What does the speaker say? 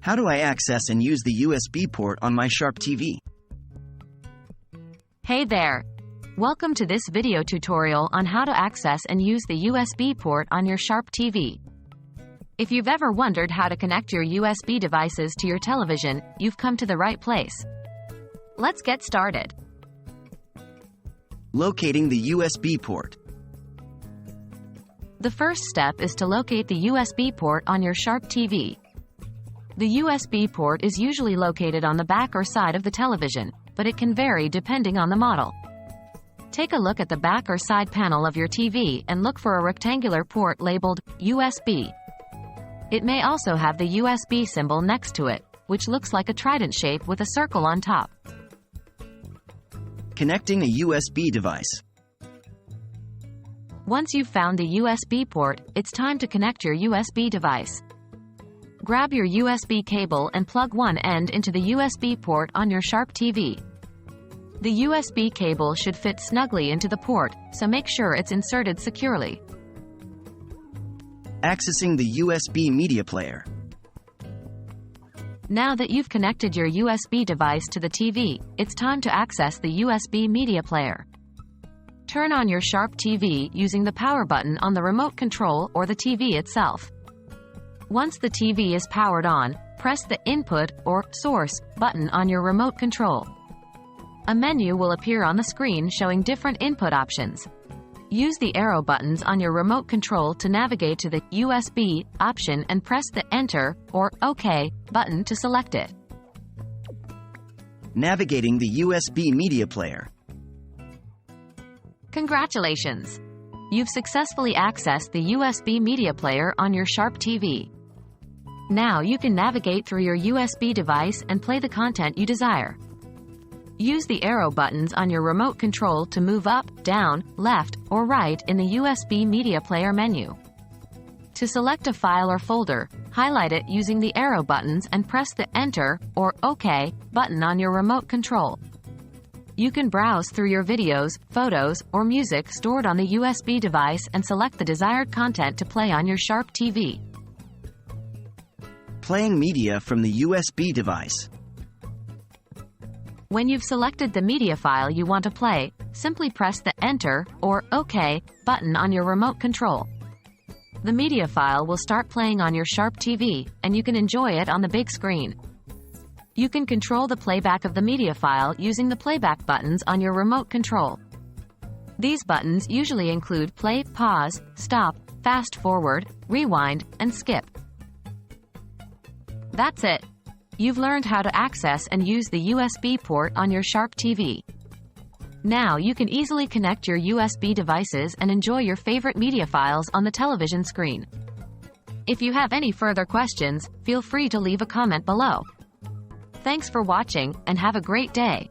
How do I access and use the USB port on my Sharp TV? Hey there! Welcome to this video tutorial on how to access and use the USB port on your Sharp TV. If you've ever wondered how to connect your USB devices to your television, you've come to the right place. Let's get started. Locating the USB port. The first step is to locate the USB port on your Sharp TV. The USB port is usually located on the back or side of the television, but it can vary depending on the model. Take a look at the back or side panel of your TV and look for a rectangular port labeled USB. It may also have the USB symbol next to it, which looks like a trident shape with a circle on top. Connecting a USB device. Once you've found the USB port, it's time to connect your USB device. Grab your USB cable and plug one end into the USB port on your Sharp TV. The USB cable should fit snugly into the port, so make sure it's inserted securely. Accessing the USB media player. Now that you've connected your USB device to the TV, it's time to access the USB media player. Turn on your Sharp TV using the power button on the remote control or the TV itself. Once the TV is powered on, press the Input or Source button on your remote control. A menu will appear on the screen showing different input options. Use the arrow buttons on your remote control to navigate to the USB option and press the Enter or OK button to select it. Navigating the USB media player. Congratulations! You've successfully accessed the USB media player on your Sharp TV. Now you can navigate through your USB device and play the content you desire. Use the arrow buttons on your remote control to move up, down, left, or right in the USB media player menu. To select a file or folder, highlight it using the arrow buttons and press the Enter or OK button on your remote control. You can browse through your videos, photos, or music stored on the USB device and select the desired content to play on your Sharp TV. Playing media from the USB device. When you've selected the media file you want to play, simply press the Enter or OK button on your remote control. The media file will start playing on your Sharp TV, and you can enjoy it on the big screen. You can control the playback of the media file using the playback buttons on your remote control. These buttons usually include play, pause, stop, fast forward, rewind, and skip. That's it. You've learned how to access and use the USB port on your Sharp TV. Now you can easily connect your USB devices and enjoy your favorite media files on the television screen. If you have any further questions, feel free to leave a comment below. Thanks for watching, and have a great day.